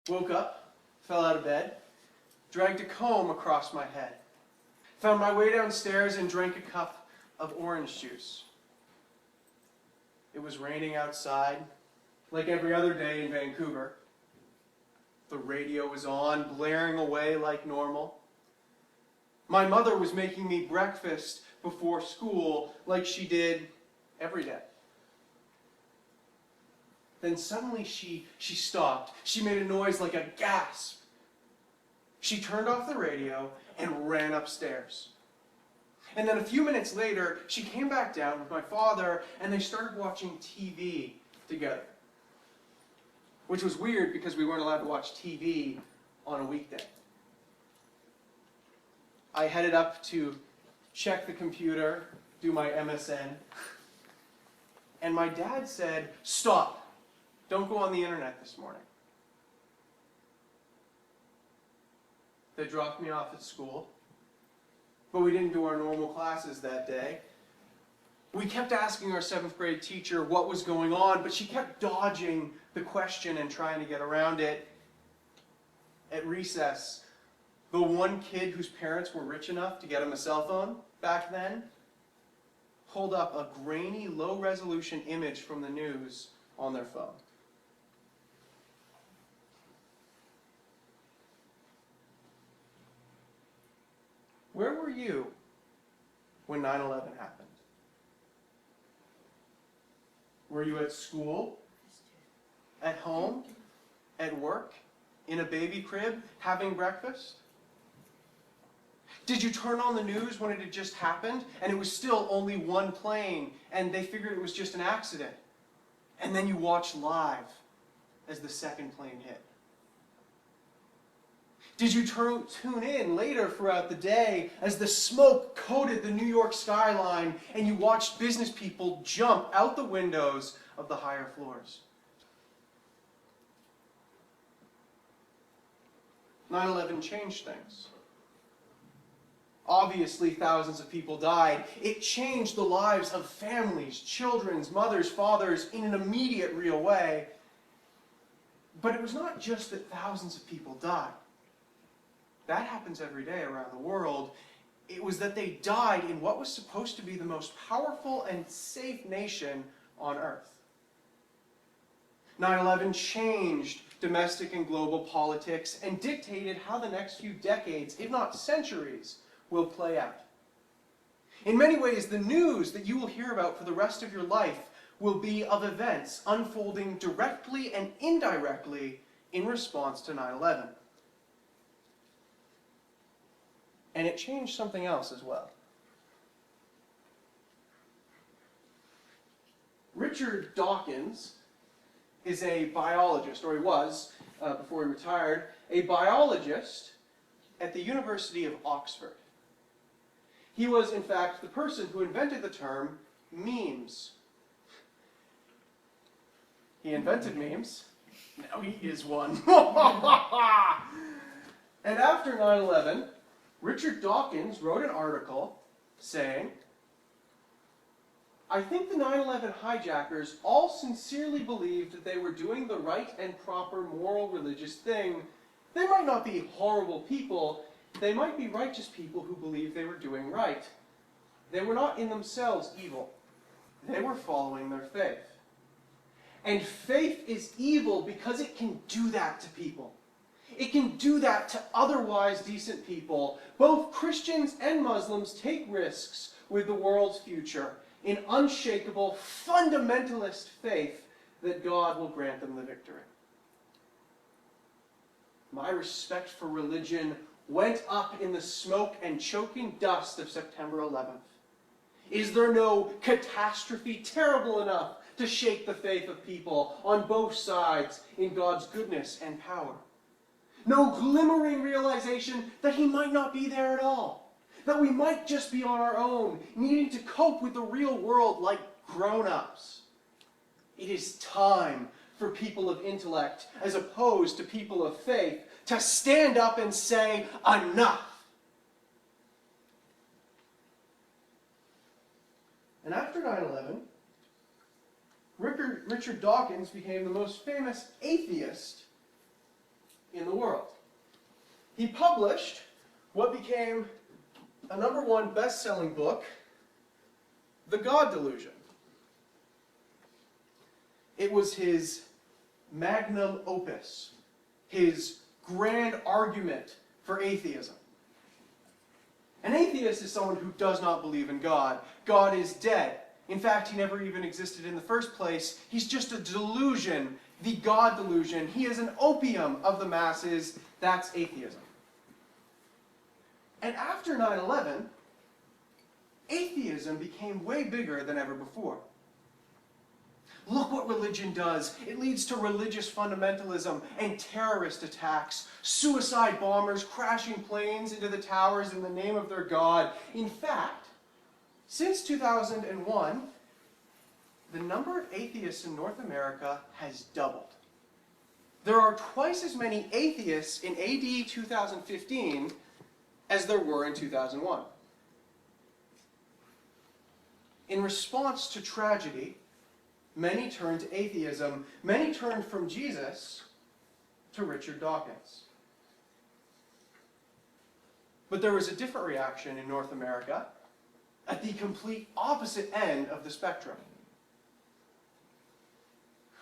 Woke up, fell out of bed, dragged a comb across my head, found my way downstairs and drank a cup of orange juice. It was raining outside, like every other day in Vancouver. The radio was on, blaring away like normal. My mother was making me breakfast before school like she did every day. Then suddenly she stopped. She made a noise like a gasp. She turned off the radio and ran upstairs. And then a few minutes later, she came back down with my father and they started watching TV together. Which was weird because we weren't allowed to watch TV on a weekday. I headed up to check the computer, do my MSN, and my dad said, "Stop. Don't go on the internet this morning." They dropped me off at school, but we didn't do our normal classes that day. We kept asking our 7th grade teacher what was going on, but she kept dodging the question and trying to get around it. At recess, the one kid whose parents were rich enough to get him a cell phone back then pulled up a grainy, low-resolution image from the news on their phone. Where were you when 9/11 happened? Were you at school? At home? At work? In a baby crib? Having breakfast? Did you turn on the news when it had just happened and it was still only one plane and they figured it was just an accident? And then you watched live as the second plane hit? Did you tune in later throughout the day as the smoke coated the New York skyline and you watched business people jump out the windows of the higher floors? 9/11 changed things. Obviously, thousands of people died. It changed the lives of families, children, mothers, fathers in an immediate, real way. But it was not just that thousands of people died. That happens every day around the world. It was that they died in what was supposed to be the most powerful and safe nation on earth. 9/11 changed domestic and global politics and dictated how the next few decades, if not centuries, will play out. In many ways, the news that you will hear about for the rest of your life will be of events unfolding directly and indirectly in response to 9/11. And it changed something else as well. Richard Dawkins is a biologist, or he was, before he retired, a biologist at the University of Oxford. He was, in fact, the person who invented the term memes. He invented memes. Now he is one. And after 9/11, Richard Dawkins wrote an article saying, "I think the 9/11 hijackers all sincerely believed that they were doing the right and proper moral religious thing. They might not be horrible people, they might be righteous people who believed they were doing right. They were not in themselves evil. They were following their faith. And faith is evil because it can do that to people. It can do that to otherwise decent people. Both Christians and Muslims take risks with the world's future in unshakable, fundamentalist faith that God will grant them the victory." My respect for religion went up in the smoke and choking dust of September 11th. Is there no catastrophe terrible enough to shake the faith of people on both sides in God's goodness and power? No glimmering realization that He might not be there at all, that we might just be on our own, needing to cope with the real world like grown-ups. It is time for people of intellect, as opposed to people of faith, to stand up and say, enough. And after 9/11, Richard Dawkins became the most famous atheist he published what became a #1 best-selling book, The God Delusion. It was his magnum opus, his grand argument for atheism. An atheist is someone who does not believe in God. God is dead. In fact, he never even existed in the first place. He's just a delusion, the God delusion. He is an opium of the masses. That's atheism. And after 9/11, atheism became way bigger than ever before. Look what religion does. It leads to religious fundamentalism and terrorist attacks, suicide bombers crashing planes into the towers in the name of their God. In fact, since 2001, the number of atheists in North America has doubled. There are twice as many atheists in AD 2015 as there were in 2001. In response to tragedy, many turned to atheism. Many turned from Jesus to Richard Dawkins. But there was a different reaction in North America at the complete opposite end of the spectrum.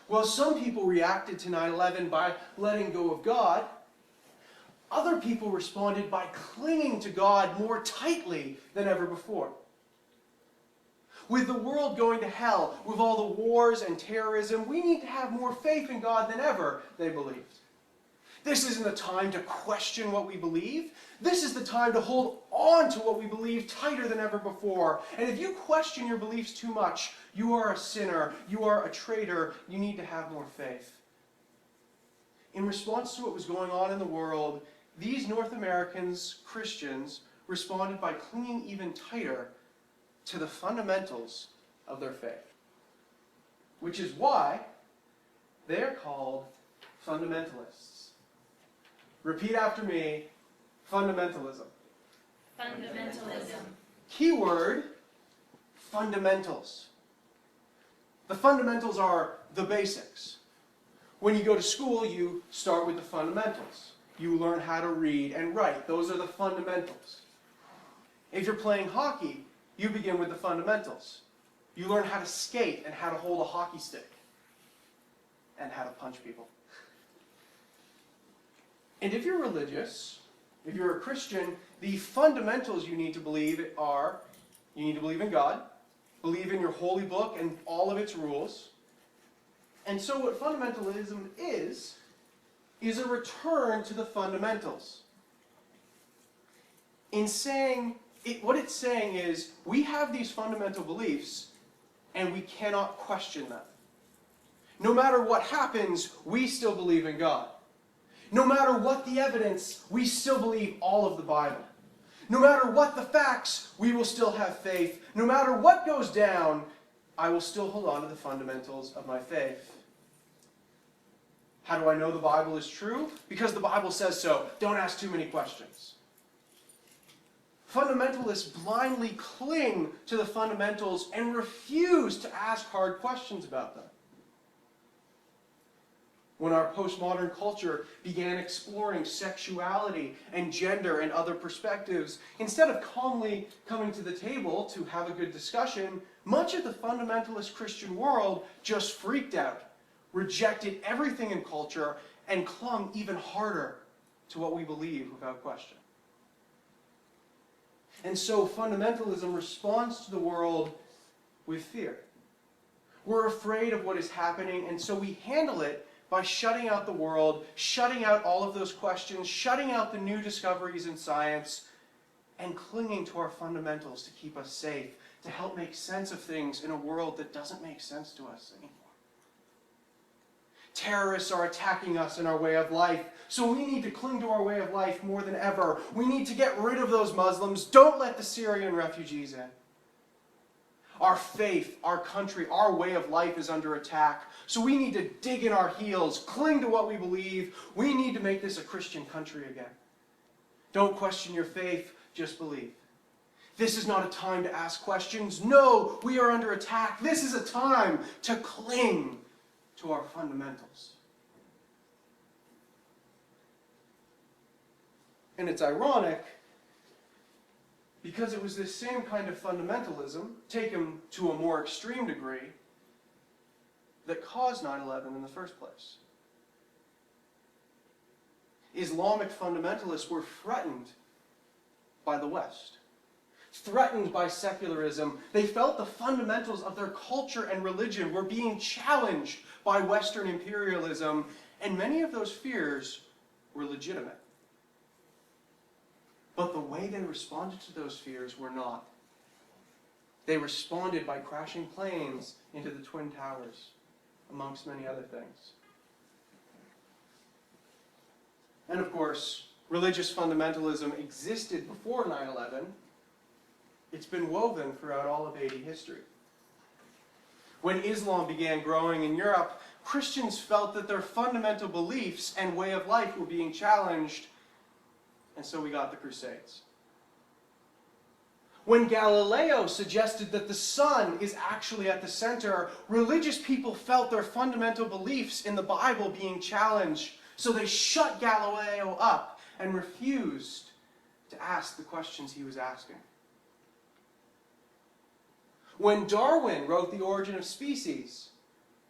While some people reacted to 9/11 by letting go of God, other people responded by clinging to God more tightly than ever before. With the world going to hell, with all the wars and terrorism, we need to have more faith in God than ever, they believed. This isn't the time to question what we believe. This is the time to hold on to what we believe tighter than ever before. And if you question your beliefs too much, you are a sinner, you are a traitor, you need to have more faith. In response to what was going on in the world, these North Americans, Christians, responded by clinging even tighter to the fundamentals of their faith. Which is why they are called fundamentalists. Repeat after me, fundamentalism. Fundamentalism. Keyword, fundamentals. The fundamentals are the basics. When you go to school, you start with the fundamentals. You learn how to read and write. Those are the fundamentals. If you're playing hockey, you begin with the fundamentals. You learn how to skate and how to hold a hockey stick and how to punch people. And if you're religious, if you're a Christian, the fundamentals you need to believe are, you need to believe in God, believe in your holy book and all of its rules. And so what fundamentalism is a return to the fundamentals. In saying, what it's saying is, we have these fundamental beliefs, and we cannot question them. No matter what happens, we still believe in God. No matter what the evidence, we still believe all of the Bible. No matter what the facts, we will still have faith. No matter what goes down, I will still hold on to the fundamentals of my faith. How do I know the Bible is true? Because the Bible says so. Don't ask too many questions. Fundamentalists blindly cling to the fundamentals and refuse to ask hard questions about them. When our postmodern culture began exploring sexuality and gender and other perspectives, instead of calmly coming to the table to have a good discussion, much of the fundamentalist Christian world just freaked out, rejected everything in culture, and clung even harder to what we believe without question. And so fundamentalism responds to the world with fear. We're afraid of what is happening, and so we handle it by shutting out the world, shutting out all of those questions, shutting out the new discoveries in science, and clinging to our fundamentals to keep us safe, to help make sense of things in a world that doesn't make sense to us anymore. Terrorists are attacking us in our way of life, so we need to cling to our way of life more than ever. We need to get rid of those Muslims. Don't let the Syrian refugees in. Our faith, our country, our way of life is under attack, so we need to dig in our heels, cling to what we believe. We need to make this a Christian country again. Don't question your faith, just believe. This is not a time to ask questions. No, we are under attack. This is a time to cling to our fundamentals. And it's ironic because it was this same kind of fundamentalism, taken to a more extreme degree, that caused 9/11 in the first place. Islamic fundamentalists were threatened by the West, threatened by secularism. They felt the fundamentals of their culture and religion were being challenged by Western imperialism, and many of those fears were legitimate. But the way they responded to those fears were not. They responded by crashing planes into the Twin Towers, amongst many other things. And of course, religious fundamentalism existed before 9/11. It's been woven throughout all of AD history. When Islam began growing in Europe, Christians felt that their fundamental beliefs and way of life were being challenged, and so we got the Crusades. When Galileo suggested that the sun is actually at the center, religious people felt their fundamental beliefs in the Bible being challenged, so they shut Galileo up and refused to ask the questions he was asking. When Darwin wrote The Origin of Species,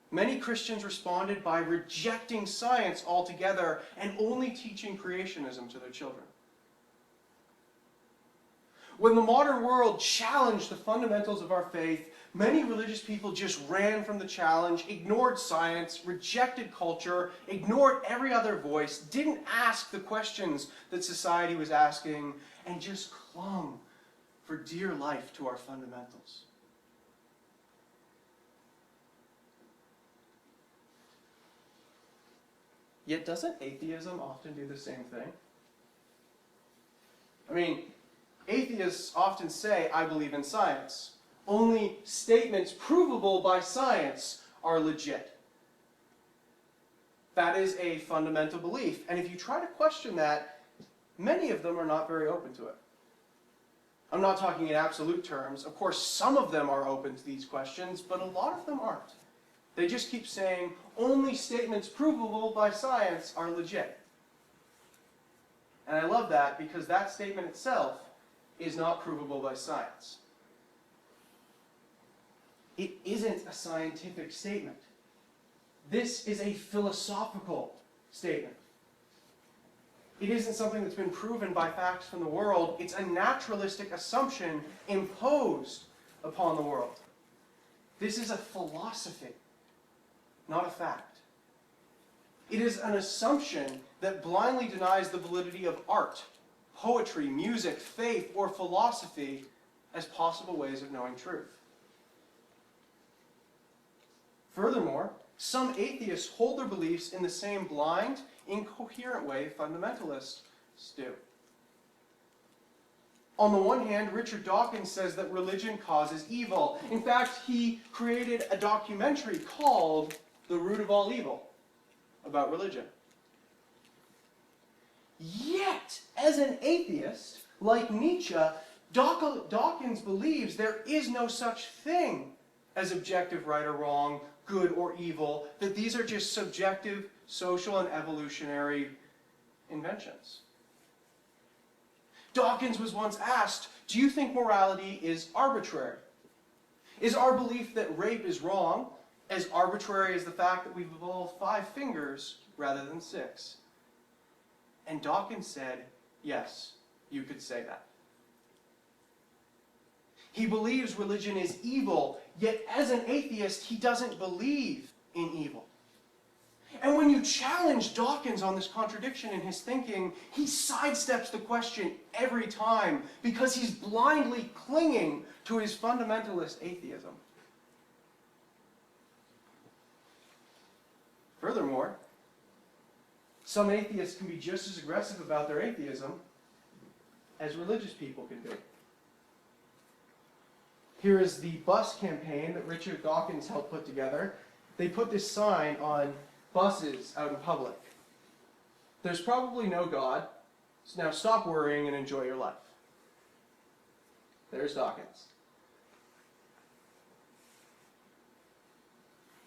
many Christians responded by rejecting science altogether and only teaching creationism to their children. When the modern world challenged the fundamentals of our faith, many religious people just ran from the challenge, ignored science, rejected culture, ignored every other voice, didn't ask the questions that society was asking, and just clung for dear life to our fundamentals. Yet doesn't atheism often do the same thing? I mean, atheists often say, I believe in science. Only statements provable by science are legit. That is a fundamental belief. And if you try to question that, many of them are not very open to it. I'm not talking in absolute terms. Of course, some of them are open to these questions, but a lot of them aren't. They just keep saying, only statements provable by science are legit. And I love that because that statement itself is not provable by science. It isn't a scientific statement. This is a philosophical statement. It isn't something that's been proven by facts from the world. It's a naturalistic assumption imposed upon the world. This is a philosophy, not a fact. It is an assumption that blindly denies the validity of art, poetry, music, faith, or philosophy as possible ways of knowing truth. Furthermore, some atheists hold their beliefs in the same blind, incoherent way fundamentalists do. On the one hand, Richard Dawkins says that religion causes evil. In fact, he created a documentary called The Root of All Evil about religion. Yet, as an atheist, like Nietzsche, Dawkins believes there is no such thing as objective right or wrong, good or evil, that these are just subjective, social, and evolutionary inventions. Dawkins was once asked, do you think morality is arbitrary? Is our belief that rape is wrong as arbitrary as the fact that we've evolved 5 fingers rather than 6? And Dawkins said, yes, you could say that. He believes religion is evil, yet as an atheist, he doesn't believe in evil. And when you challenge Dawkins on this contradiction in his thinking, he sidesteps the question every time because he's blindly clinging to his fundamentalist atheism. Furthermore, some atheists can be just as aggressive about their atheism as religious people can be. Here is the bus campaign that Richard Dawkins helped put together. They put this sign on buses out in public. There's probably no God, so now stop worrying and enjoy your life. There's Dawkins.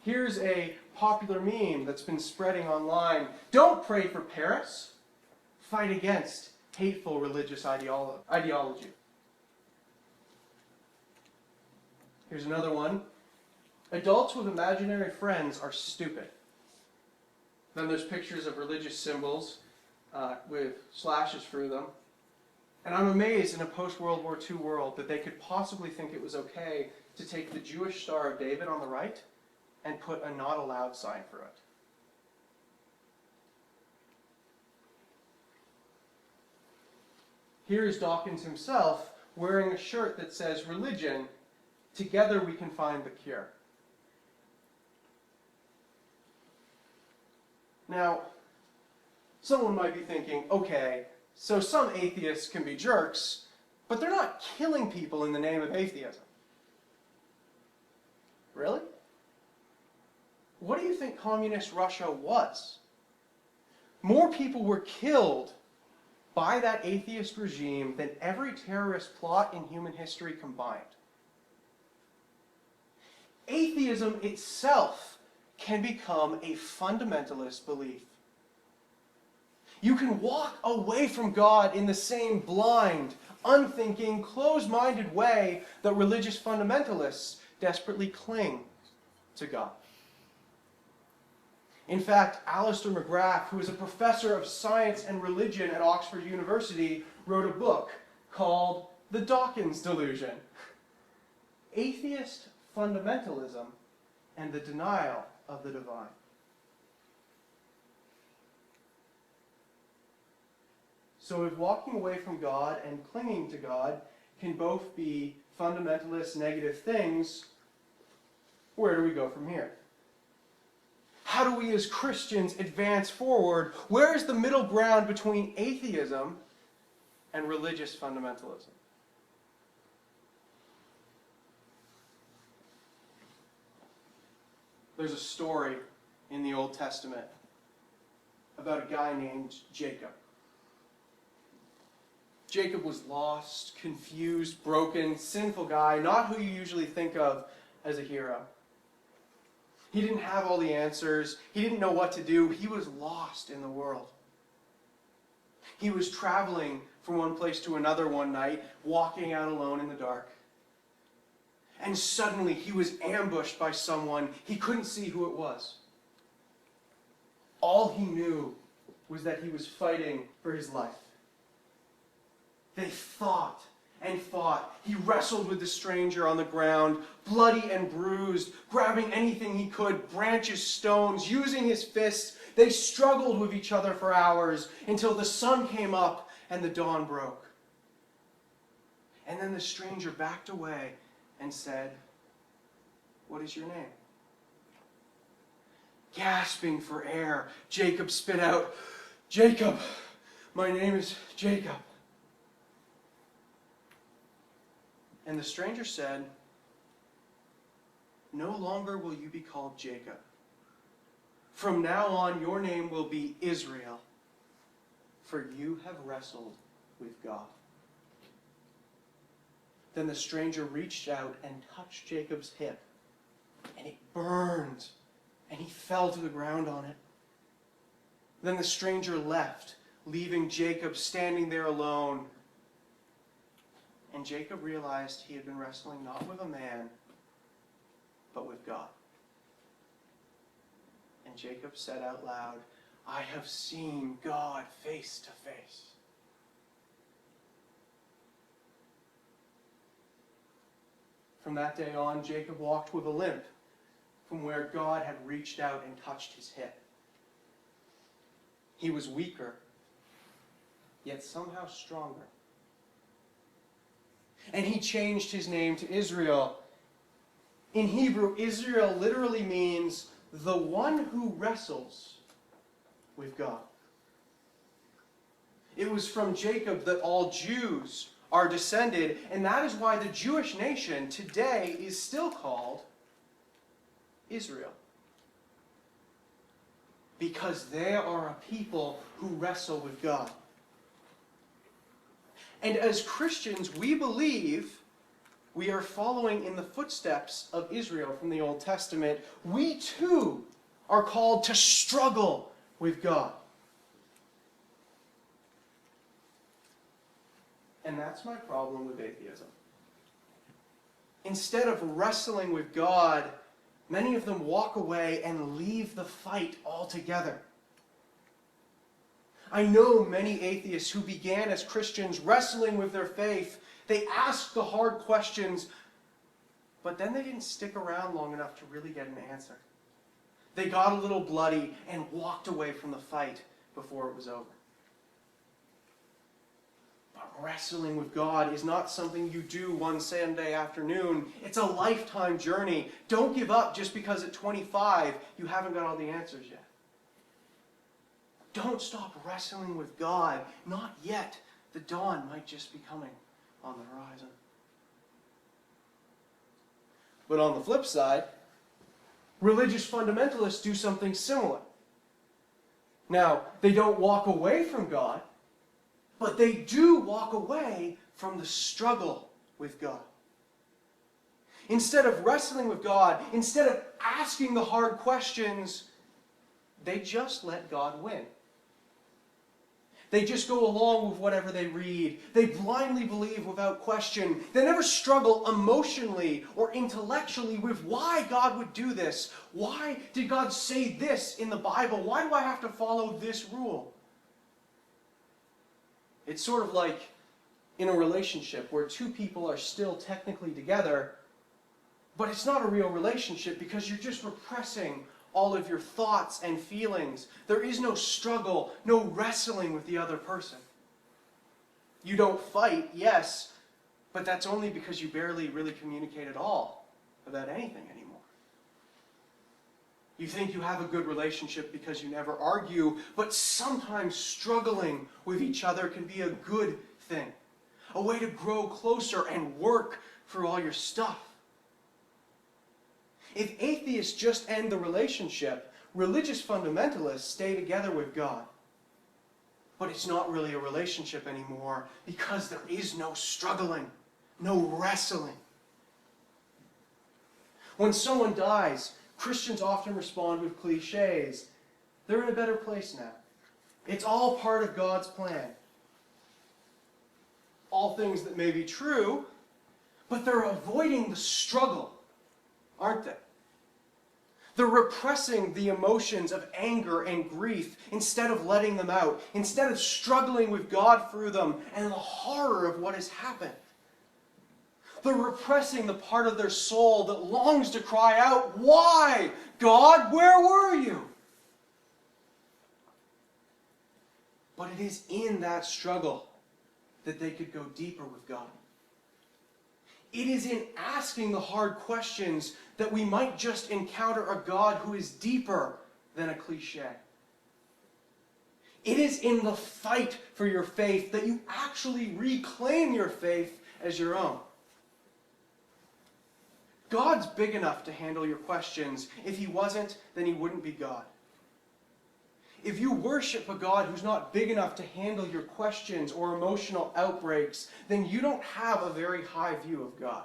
Here's a popular meme that's been spreading online. Don't pray for Paris, fight against hateful religious ideology. Here's another one. Adults with imaginary friends are stupid. Then there's pictures of religious symbols with slashes through them. And I'm amazed in a post-World War II world that they could possibly think it was okay to take the Jewish Star of David on the right and put a not allowed sign through it. Here is Dawkins himself wearing a shirt that says, "Religion, together we can find the cure." Now, someone might be thinking, okay, so some atheists can be jerks, but they're not killing people in the name of atheism. Really? What do you think communist Russia was? More people were killed by that atheist regime than every terrorist plot in human history combined. Atheism itself can become a fundamentalist belief. You can walk away from God in the same blind, unthinking, closed-minded way that religious fundamentalists desperately cling to God. In fact, Alistair McGrath, who is a professor of science and religion at Oxford University, wrote a book called The Dawkins Delusion: Atheist Fundamentalism and the Denial of the Divine. So if walking away from God and clinging to God can both be fundamentalist negative things, where do we go from here? How do we as Christians advance forward? Where is the middle ground between atheism and religious fundamentalism? There's a story in the Old Testament about a guy named Jacob. Jacob was lost, confused, broken, sinful guy, not who you usually think of as a hero. He didn't have all the answers. He didn't know what to do. He was lost in the world. He was traveling from one place to another one night, walking out alone in the dark. And suddenly he was ambushed by someone. He couldn't see who it was. All he knew was that he was fighting for his life. They fought and fought. He wrestled with the stranger on the ground, bloody and bruised, grabbing anything he could, branches, stones, using his fists. They struggled with each other for hours until the sun came up and the dawn broke. And then the stranger backed away and said, "What is your name?" Gasping for air, Jacob spit out, "Jacob, my name is Jacob." And the stranger said, "No longer will you be called Jacob. From now on, your name will be Israel, for you have wrestled with God." Then the stranger reached out and touched Jacob's hip, and it burned, and he fell to the ground on it. Then the stranger left, leaving Jacob standing there alone. And Jacob realized he had been wrestling not with a man, but with God. And Jacob said out loud, "I have seen God face to face." From that day on, Jacob walked with a limp from where God had reached out and touched his hip. He was weaker, yet somehow stronger. And he changed his name to Israel. In Hebrew, Israel literally means the one who wrestles with God. It was from Jacob that all Jews are descended, and that is why the Jewish nation today is still called Israel. Because they are a people who wrestle with God. And as Christians, we believe we are following in the footsteps of Israel from the Old Testament. We too are called to struggle with God. And that's my problem with atheism. Instead of wrestling with God, many of them walk away and leave the fight altogether. I know many atheists who began as Christians wrestling with their faith. They asked the hard questions, but then they didn't stick around long enough to really get an answer. They got a little bloody and walked away from the fight before it was over. But wrestling with God is not something you do one Sunday afternoon. It's a lifetime journey. Don't give up just because at 25 you haven't got all the answers yet. Don't stop wrestling with God. Not yet. The dawn might just be coming on the horizon. But on the flip side, religious fundamentalists do something similar. Now, they don't walk away from God, but they do walk away from the struggle with God. Instead of wrestling with God, instead of asking the hard questions, they just let God win. They just go along with whatever they read. They blindly believe without question. They never struggle emotionally or intellectually with why God would do this. Why did God say this in the Bible? Why do I have to follow this rule? It's sort of like in a relationship where two people are still technically together, but it's not a real relationship because you're just repressing all of your thoughts and feelings. There is no struggle, no wrestling with the other person. You don't fight, yes, but that's only because you barely really communicate at all about anything anymore. You think you have a good relationship because you never argue, but sometimes struggling with each other can be a good thing. A way to grow closer and work through all your stuff. If atheists just end the relationship, religious fundamentalists stay together with God. But it's not really a relationship anymore because there is no struggling, no wrestling. When someone dies, Christians often respond with cliches. They're in a better place now. It's all part of God's plan. All things that may be true, but they're avoiding the struggle, aren't they? They're repressing the emotions of anger and grief instead of letting them out, instead of struggling with God through them and the horror of what has happened. They're repressing the part of their soul that longs to cry out, "Why? God, where were you?" But it is in that struggle that they could go deeper with God. It is in asking the hard questions that we might just encounter a God who is deeper than a cliche. It is in the fight for your faith that you actually reclaim your faith as your own. God's big enough to handle your questions. If He wasn't, then He wouldn't be God. If you worship a God who's not big enough to handle your questions or emotional outbreaks, then you don't have a very high view of God.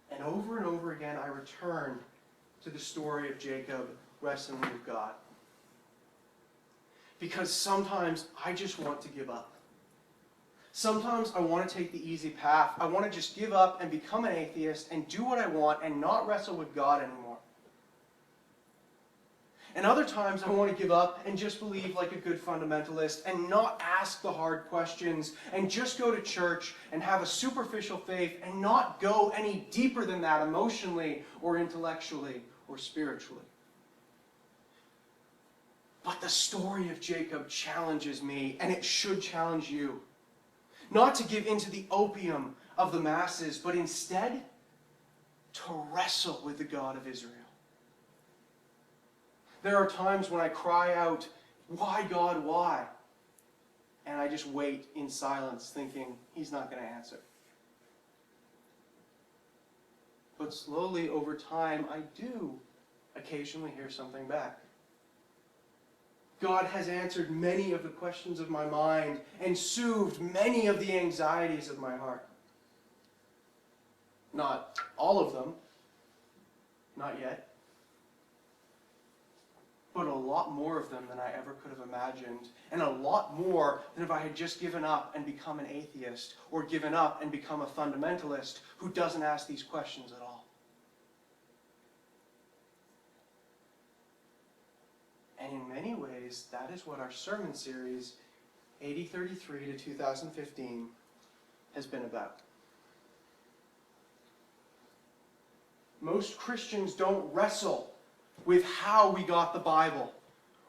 And over again, I return to the story of Jacob wrestling with God. Because sometimes I just want to give up. Sometimes I want to take the easy path. I want to just give up and become an atheist and do what I want and not wrestle with God anymore. And other times I want to give up and just believe like a good fundamentalist and not ask the hard questions and just go to church and have a superficial faith and not go any deeper than that emotionally or intellectually or spiritually. But the story of Jacob challenges me, and it should challenge you. Not to give into the opium of the masses, but instead to wrestle with the God of Israel. There are times when I cry out, "Why, God, why?" And I just wait in silence thinking He's not going to answer. But slowly over time, I do occasionally hear something back. God has answered many of the questions of my mind and soothed many of the anxieties of my heart. Not all of them, not yet, but a lot more of them than I ever could have imagined, and a lot more than if I had just given up and become an atheist, or given up and become a fundamentalist who doesn't ask these questions at all. And in many ways, that is what our sermon series, 8033 to 2015, has been about. Most Christians don't wrestle with how we got the Bible,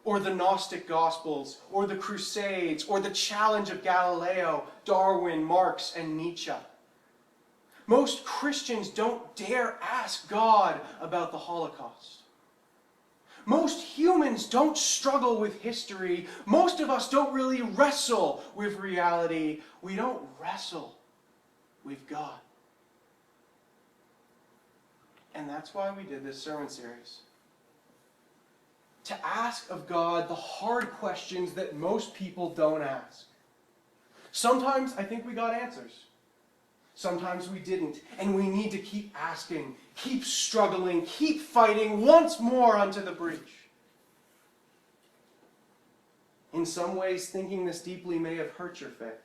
or the Gnostic Gospels, or the Crusades, or the challenge of Galileo, Darwin, Marx, and Nietzsche. Most Christians don't dare ask God about the Holocaust. Most humans don't struggle with history. Most of us don't really wrestle with reality. We don't wrestle with God. And that's why we did this sermon series. To ask of God the hard questions that most people don't ask. Sometimes I think we got answers. Sometimes we didn't. And we need to keep asking, keep struggling, keep fighting once more unto the breach. In some ways, thinking this deeply may have hurt your faith.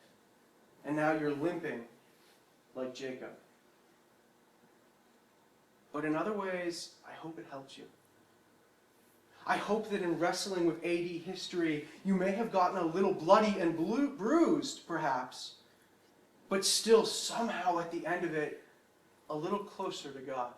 And now you're limping like Jacob. But in other ways, I hope it helps you. I hope that in wrestling with AD history, you may have gotten a little bloody and bruised, perhaps, but still somehow at the end of it, a little closer to God.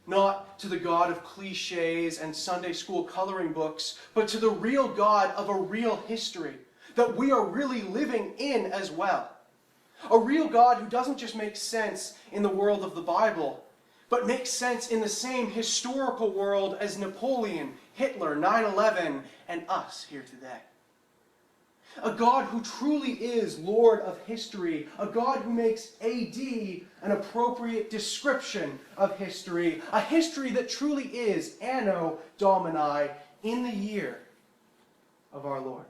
Not to the God of cliches and Sunday school coloring books, but to the real God of a real history that we are really living in as well. A real God who doesn't just make sense in the world of the Bible, but makes sense in the same historical world as Napoleon, Hitler, 9/11, and us here today. A God who truly is Lord of history. A God who makes AD an appropriate description of history. A history that truly is Anno Domini, in the year of our Lord.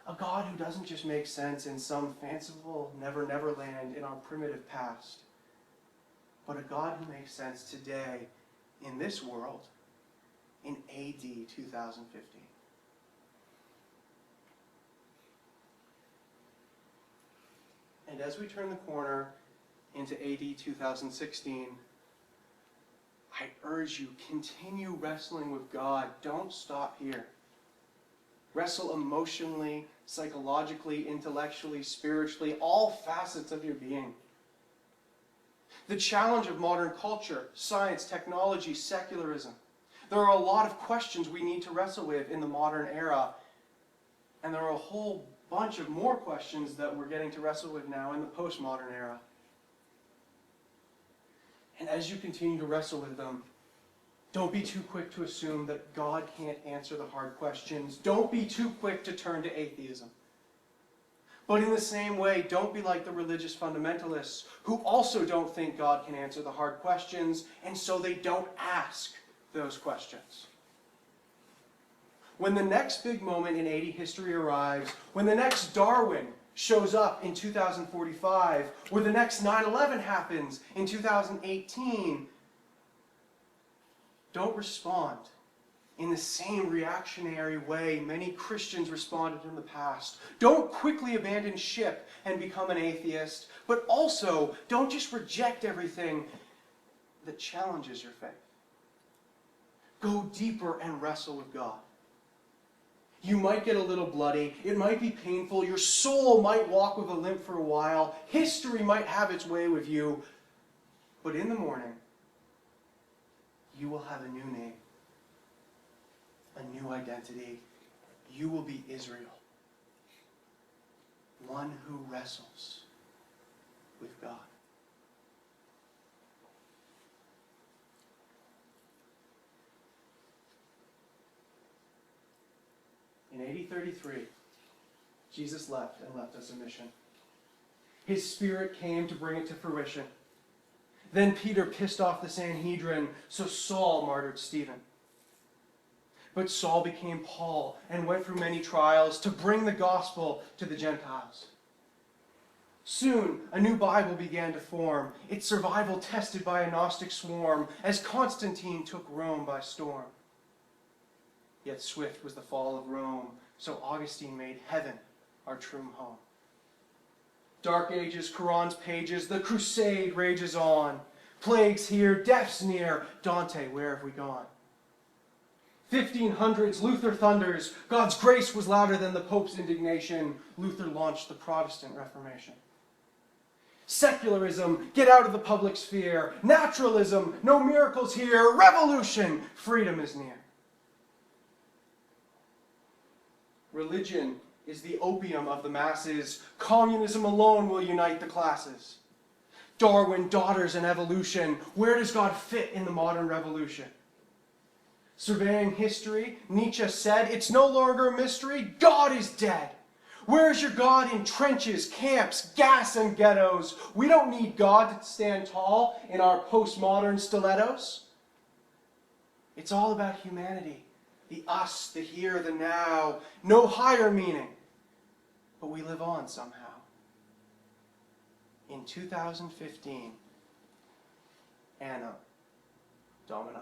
A God who doesn't just make sense in some fanciful never land in our primitive past, but a God who makes sense today in this world in AD 2015. And as we turn the corner into AD 2016, I urge you, continue wrestling with God. Don't stop here. Wrestle emotionally, psychologically, intellectually, spiritually, all facets of your being. The challenge of modern culture, science, technology, secularism. There are a lot of questions we need to wrestle with in the modern era. And there are a whole bunch of more questions that we're getting to wrestle with now in the postmodern era. And as you continue to wrestle with them, don't be too quick to assume that God can't answer the hard questions. Don't be too quick to turn to atheism. But in the same way, don't be like the religious fundamentalists who also don't think God can answer the hard questions, and so they don't ask those questions. When the next big moment in AD history arrives, when the next Darwin shows up in 2045, or the next 9/11 happens in 2018, don't respond in the same reactionary way many Christians responded in the past. Don't quickly abandon ship and become an atheist, but also don't just reject everything that challenges your faith. Go deeper and wrestle with God. You might get a little bloody, it might be painful, your soul might walk with a limp for a while, history might have its way with you, but in the morning, you will have a new name, a new identity. You will be Israel, one who wrestles with God. In AD 33, Jesus left and left us a mission. His Spirit came to bring it to fruition. Then Peter pissed off the Sanhedrin, so Saul martyred Stephen. But Saul became Paul and went through many trials to bring the gospel to the Gentiles. Soon, a new Bible began to form, its survival tested by a Gnostic swarm, as Constantine took Rome by storm. Yet swift was the fall of Rome, so Augustine made heaven our true home. Dark ages, Quran's pages, the crusade rages on. Plagues here, death's near, Dante, where have we gone? 1500s, Luther thunders, God's grace was louder than the Pope's indignation. Luther launched the Protestant Reformation. Secularism, get out of the public sphere. Naturalism, no miracles here. Revolution, freedom is near. Religion is the opium of the masses. Communism alone will unite the classes. Darwin dodders in evolution. Where does God fit in the modern revolution? Surveying history, Nietzsche said, it's no longer a mystery, God is dead. Where is your God in trenches, camps, gas, and ghettos? We don't need God to stand tall in our postmodern stilettos. It's all about humanity. The us, the here, the now. No higher meaning. But we live on somehow. In 2015, Anno Domini.